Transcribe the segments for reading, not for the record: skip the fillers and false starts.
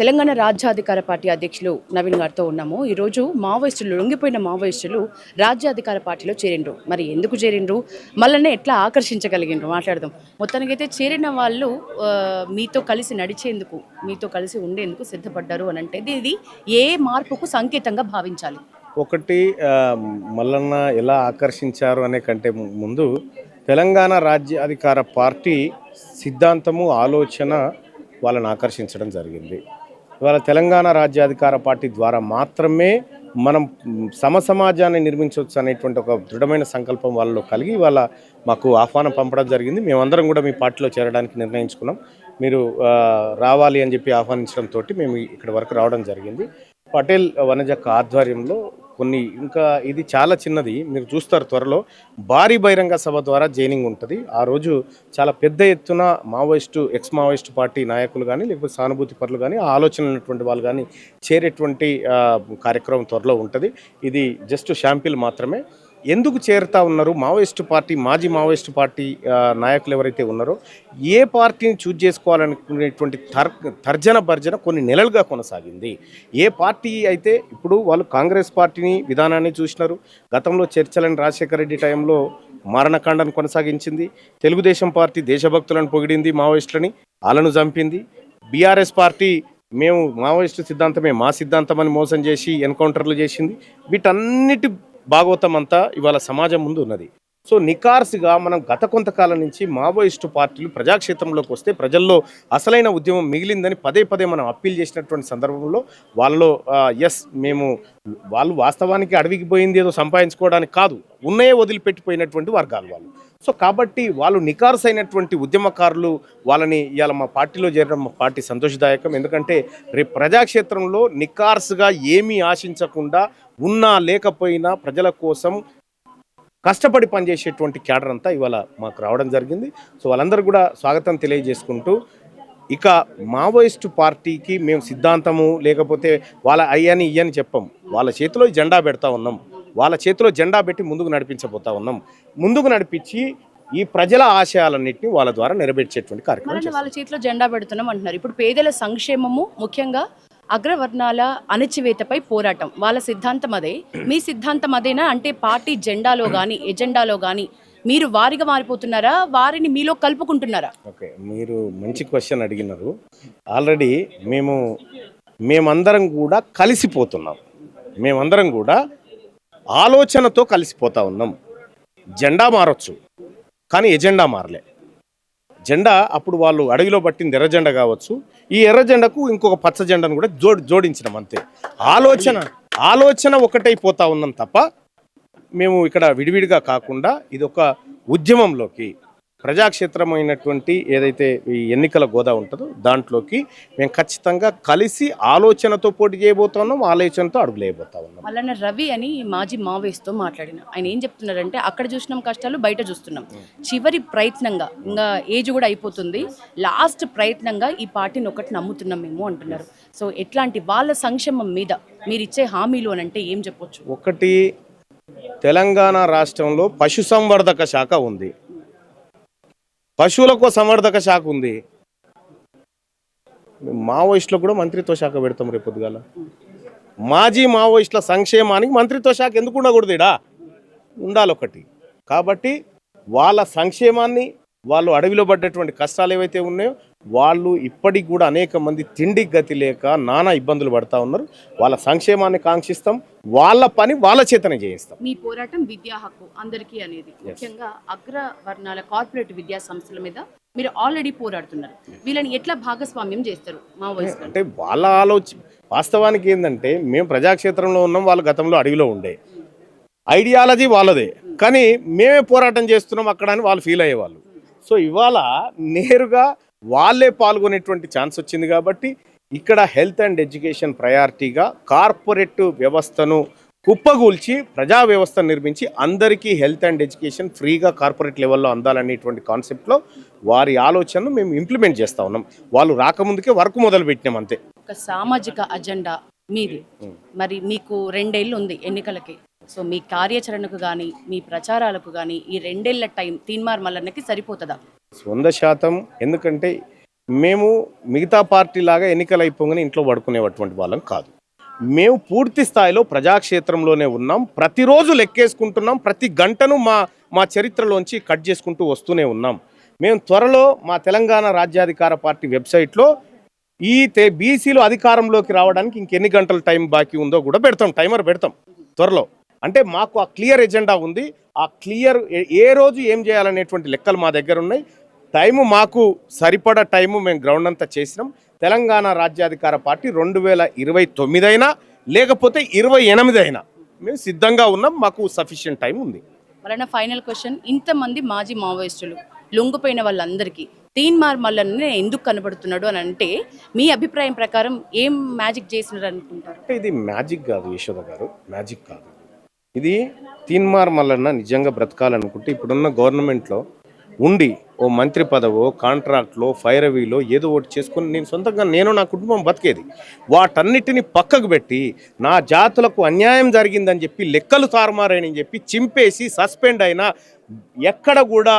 తెలంగాణ రాజ్యాధికార పార్టీ అధ్యక్షులు నవీన్ గారితో ఉన్నాము. ఈరోజు మావోయిస్టులు లొంగిపోయిన మావోయిస్టులు రాజ్యాధికార పార్టీలో చేరిండ్రు. మరి ఎందుకు చేరిండ్రు, మళ్ళీ ఎట్లా ఆకర్షించగలిగిండ్రు మాట్లాడదాం. మొత్తానికైతే చేరిన వాళ్ళు మీతో కలిసి నడిచేందుకు, మీతో కలిసి ఉండేందుకు సిద్ధపడ్డారు అని అంటే ఇది ఏ మార్పుకు సంకేతంగా భావించాలి? ఒకటి మల్లన్న ఎలా ఆకర్షించారు అనే కంటే ముందు తెలంగాణ రాజ్యాధికార పార్టీ సిద్ధాంతము ఆలోచన వాళ్ళని ఆకర్షించడం జరిగింది. ఇవాళ తెలంగాణ రాజ్యాధికార పార్టీ ద్వారా మాత్రమే మనం సమసమాజాన్ని నిర్మించవచ్చు అనేటువంటి ఒక దృఢమైన సంకల్పం వాళ్ళలో కలిగి వాళ్ళ మాకు ఆహ్వానం పంపడం జరిగింది. మేమందరం కూడా మీ పార్టీలో చేరడానికి నిర్ణయించుకున్నాం. మీరు రావాలి అని చెప్పి ఆహ్వానించడంతో మేము ఇక్కడ వరకు రావడం జరిగింది. పటేల్ వనజక్క ఆధ్వర్యంలో కొన్ని ఇంకా ఇది చాలా చిన్నది, మీరు చూస్తారు త్వరలో భారీ బహిరంగ సభ ద్వారా జైనింగ్ ఉంటుంది. ఆ రోజు చాలా పెద్ద ఎత్తున మావోయిస్టు ఎక్స్ మావోయిస్టు పార్టీ నాయకులు కానీ లేకపోతే సానుభూతి పరులు కానీ ఆలోచన ఉన్నటువంటి వాళ్ళు కానీ చేరేటువంటి కార్యక్రమం త్వరలో ఉంటుంది. ఇది జస్ట్ శాంపిల్ మాత్రమే. ఎందుకు చేరుతా ఉన్నారు మావోయిస్టు పార్టీ, మాజీ మావోయిస్టు పార్టీ నాయకులు ఎవరైతే ఉన్నారో ఏ పార్టీని చూజ్ చేసుకోవాలనుకునేటువంటి తర్జన భర్జన కొన్ని నెలలుగా కొనసాగింది. ఏ పార్టీ అయితే ఇప్పుడు వాళ్ళు కాంగ్రెస్ పార్టీని విధానాన్ని చూసినారు. గతంలో చర్చలని రాజశేఖర రెడ్డి టైంలో మారణకాండను కొనసాగించింది. తెలుగుదేశం పార్టీ దేశభక్తులను పొగిడింది, మావోయిస్టులని వాళ్ళను చంపింది. బీఆర్ఎస్ పార్టీ మేము మావోయిస్టు సిద్ధాంతమే మా సిద్ధాంతం అని మోసం చేసి ఎన్కౌంటర్లు చేసింది. వీటన్నిటి భాగవతం అంతా ఇవాళ సమాజం ముందు ఉన్నది. సో నికార్సుగా మనం గత కొంతకాలం నుంచి మావోయిస్టు పార్టీలు ప్రజాక్షేత్రంలోకి వస్తే ప్రజల్లో అసలైన ఉద్యమం మిగిలిందని పదే పదే మనం అప్పీల్ చేసినటువంటి సందర్భంలో వాళ్ళలో మేము వాళ్ళు వాస్తవానికి అడవికి పోయింది ఏదో సంపాదించుకోవడానికి కాదు, ఉన్నాయే వదిలిపెట్టిపోయినటువంటి వర్గాలు వాళ్ళు. సో కాబట్టి వాళ్ళు నికార్స్ అయినటువంటి ఉద్యమకారులు వాళ్ళని ఇవాళ మా పార్టీలో చేరడం మా పార్టీ సంతోషదాయకం. ఎందుకంటే రేపు ప్రజాక్షేత్రంలో నికార్సుగా ఏమీ ఆశించకుండా ఉన్నా లేకపోయినా ప్రజల కోసం కష్టపడి పనిచేసేటువంటి క్యాడర్ అంతా ఇవాళ మాకు రావడం జరిగింది. సో వాళ్ళందరూ కూడా స్వాగతం తెలియజేసుకుంటూ ఇక మావోయిస్టు పార్టీకి మేము సిద్ధాంతము లేకపోతే వాళ్ళ అయ్యని ఇయ్యని చెప్పం. వాళ్ళ చేతిలో జెండా పెడతా ఉన్నాం, వాళ్ళ చేతిలో జెండా పెట్టి ముందుకు నడిపించబోతా ఉన్నాం. ముందుకు నడిపించి ఈ ప్రజల ఆశయాలన్నింటినీ వాళ్ళ ద్వారా నెరవేర్చేటువంటి కార్యక్రమం వాళ్ళ చేతిలో జెండా పెడుతున్నాం అంటున్నారు. ఇప్పుడు పేదల సంక్షేమము, ముఖ్యంగా అగ్రవర్ణాల అణచివేతపై పోరాటం, వాళ్ళ సిద్ధాంతం అదే. మీ సిద్ధాంతం అదేనా? అంటే పార్టీ జెండాలో కానీ ఎజెండాలో కానీ మీరు వారిగా మారిపోతున్నారా, వారిని మీలో కలుపుకుంటున్నారా? ఓకే, మీరు మంచి క్వశ్చన్ అడిగినారు. ఆల్రెడీ మేమందరం కూడా కలిసిపోతున్నాం. మేమందరం కూడా ఆలోచనతో కలిసిపోతా ఉన్నాం. జెండా మారొచ్చు కానీ ఎజెండా మారలే. జెండా అప్పుడు వాళ్ళు అడవిలో పట్టింది ఎర్ర జెండా కావచ్చు, ఈ ఎర్ర జెండాకు ఇంకొక పచ్చ జెండాను కూడా జోడించడం అంతే. ఆలోచన ఒకటైపోతా ఉన్నాం తప్ప మేము ఇక్కడ విడివిడిగా కాకుండా ఇది ఒక ఉద్యమంలోకి ప్రజాక్షేత్రమైనటువంటి ఏదైతే ఈ ఎన్నికల గోదా ఉంటుందో దాంట్లోకి మేము ఖచ్చితంగా కలిసి ఆలోచనతో పోటీ చేయబోతున్నాం, ఆలోచనతో అడుగులేయబోతా ఉన్నాం. మల్లన్న రవి అని మాజీ మావోయిస్ట్తో మాట్లాడిన ఆయన ఏం చెప్తున్నారంటే, అక్కడ చూసినాం కష్టాలు, బయట చూస్తున్నాం. చివరి ప్రయత్నంగా, ఇంకా ఏజ్ కూడా అయిపోతుంది, లాస్ట్ ప్రయత్నంగా ఈ పార్టీని ఒకటి నమ్ముతున్నాం మేము అంటున్నారు. సో ఎట్లాంటి వాళ్ళ సంక్షేమం మీద మీరు ఇచ్చే హామీలు అని అంటే ఏం చెప్పొచ్చు? ఒకటి, తెలంగాణ రాష్ట్రంలో పశుసంవర్ధక శాఖ ఉంది, పశువులకు సంవర్ధక శాఖ ఉంది. మావోయిస్టులకు కూడా మంత్రిత్వ శాఖ పెడతాం రేపు పొద్దుగాల. మాజీ మావోయిస్టుల సంక్షేమానికి మంత్రిత్వ శాఖ ఎందుకు ఉండకూడదుడా? ఉండాలి ఒకటి. కాబట్టి వాళ్ళ సంక్షేమాన్ని, వాళ్ళు అడవిలో పడ్డటువంటి కష్టాలు ఏవైతే ఉన్నాయో వాళ్ళు ఇప్పటికి కూడా అనేక మంది తిండికి గతి లేక నానా ఇబ్బందులు పడతా ఉన్నారు. వాళ్ళ సంక్షేమాన్ని కాంక్షిస్తాం, వాళ్ళ పని వాళ్ళ చేతనే చేయిస్తాం. మీ పోరాటం విద్యా హక్కు అందరికీ అనేది, ముఖ్యంగా అగ్రవర్ణాల కార్పొరేట్ విద్యా సంస్థల మీద మీరు ఆల్రెడీ పోరాడుతున్నారు. వీళ్ళని ఎట్లా భాగస్వామ్యం చేస్తారు మావోయిస్టులు? అంటే వాళ్ళ వాస్తవానికి ఏంటంటే మేము ప్రజాక్షేత్రంలో ఉన్నాం, వాళ్ళ గతంలో అడవిలో ఉండే ఐడియాలజీ వాళ్ళదే, కానీ మేమే పోరాటం చేస్తున్నాం అక్కడ అని వాళ్ళు ఫీల్ అయ్యేవాళ్ళు. సో ఇవాళ నేరుగా వాళ్ళే పాల్గొనేటువంటి ఛాన్స్ వచ్చింది. కాబట్టి ఇక్కడ హెల్త్ అండ్ ఎడ్యుకేషన్ ప్రయారిటీగా కార్పొరేట్ వ్యవస్థను కుప్పగూల్చి ప్రజా వ్యవస్థను నిర్మించి అందరికీ హెల్త్ అండ్ ఎడ్యుకేషన్ ఫ్రీగా కార్పొరేట్ లెవెల్లో అందాలనేటువంటి కాన్సెప్ట్లో వారి ఆలోచనను మేము ఇంప్లిమెంట్ చేస్తూ ఉన్నాం. వాళ్ళు రాకముందుకే వర్క్ మొదలు పెట్టినాం అంతే. ఒక సామాజిక అజెండా మీది, మరి మీకు 2 ఏళ్ళు ఉంది ఎన్నికలకి. సో మీ కార్యాచరణకు కానీ మీ ప్రచారాలకు కానీ ఈ 2 ఏళ్ల టైం తీన్మార్ మల్లన్నకి సరిపోతుందా? 100%. ఎందుకంటే మేము మిగతా పార్టీ లాగా ఎన్నికలు అయిపోగానే ఇంట్లో పడుకునేటువంటి వాళ్ళం కాదు. మేము పూర్తి స్థాయిలో ప్రజాక్షేత్రంలోనే ఉన్నాం. ప్రతిరోజు లెక్కేసుకుంటున్నాం. ప్రతి గంటను మా చరిత్రలోంచి కట్ చేసుకుంటూ వస్తూనే ఉన్నాం. మేము త్వరలో మా తెలంగాణ రాజ్యాధికార పార్టీ వెబ్సైట్లో బీసీలు అధికారంలోకి రావడానికి ఇంకెన్ని గంటల టైం బాకీ ఉందో కూడా పెడతాం, టైమర్ పెడతాం త్వరలో. అంటే మాకు ఆ క్లియర్ ఎజెండా ఉంది. ఆ క్లియర్ ఏ రోజు ఏం చేయాలనేటువంటి లెక్కలు మా దగ్గర ఉన్నాయి. టైము మాకు సరిపడా టైము మేము గ్రౌండ్ అంతా చేసినాం. తెలంగాణ రాజ్యాధికార పార్టీ 2029 అయినా లేకపోతే 28 అయినా మేము సిద్ధంగా ఉన్నాం. మాకు సఫిషియెంట్ టైం ఉంది. మరణ ఫైనల్ క్వశ్చన్, ఇంతమంది మాజీ మావోయిస్టులు లొంగిపోయిన వాళ్ళందరికీ తీన్మార్ మల్లన్నే ఎందుకు కనబడుతున్నాడు అని అంటే మీ అభిప్రాయం ప్రకారం ఏం మ్యాజిక్ చేసినారు అనుకుంటారు? అంటే ఇది మ్యాజిక్ కాదు యశోద గారు, మ్యాజిక్ కాదు. ఇది తీన్మార్ మల్లన్న నిజంగా బ్రతకాలనుకుంటే ఇప్పుడున్న గవర్నమెంట్లో ఉండి ఓ మంత్రి పదవో కాంట్రాక్ట్లో ఫైరవీలో ఏదో ఒకటి చేసుకొని నేను సొంతంగా నా కుటుంబం బతికేది. వాటన్నిటిని పక్కకు పెట్టి నా జాతులకు అన్యాయం జరిగిందని చెప్పి లెక్కలు తారుమారని చెప్పి చింపేసి సస్పెండ్ అయినా ఎక్కడ కూడా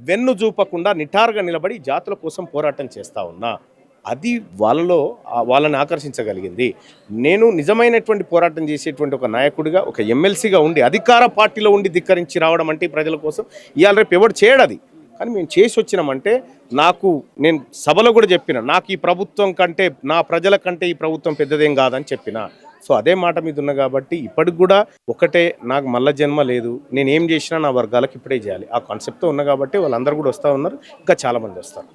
వెన్ను చూపకుండా నిటారుగా నిలబడి జాతుల కోసం పోరాటం చేస్తూ ఉన్నా. అది వాళ్ళని ఆకర్షించగలిగింది. నేను నిజమైనటువంటి పోరాటం చేసేటువంటి ఒక నాయకుడిగా, ఒక ఎమ్మెల్సీగా ఉండి అధికార పార్టీలో ఉండి ధిక్కరించి రావడం అంటే ప్రజల కోసం ఇవాళ రేపు ఎవరు చేయడది. కానీ మేము చేసి వచ్చినామంటే నేను సభలో కూడా చెప్పిన, నాకు ఈ ప్రభుత్వం కంటే నా ప్రజల కంటే ఈ ప్రభుత్వం పెద్దదేం కాదని చెప్పిన. సో అదే మాట మీద ఉన్నా కాబట్టి ఇప్పటికి కూడా ఒకటే, నాకు మళ్ళా జన్మ లేదు, నేను ఏం చేసినా నా వర్గాలకు ఇప్పుడే చేయాలి ఆ కాన్సెప్ట్తో ఉన్నా కాబట్టి వాళ్ళందరూ కూడా వస్తూ ఉన్నారు. ఇంకా చాలామంది వస్తారు.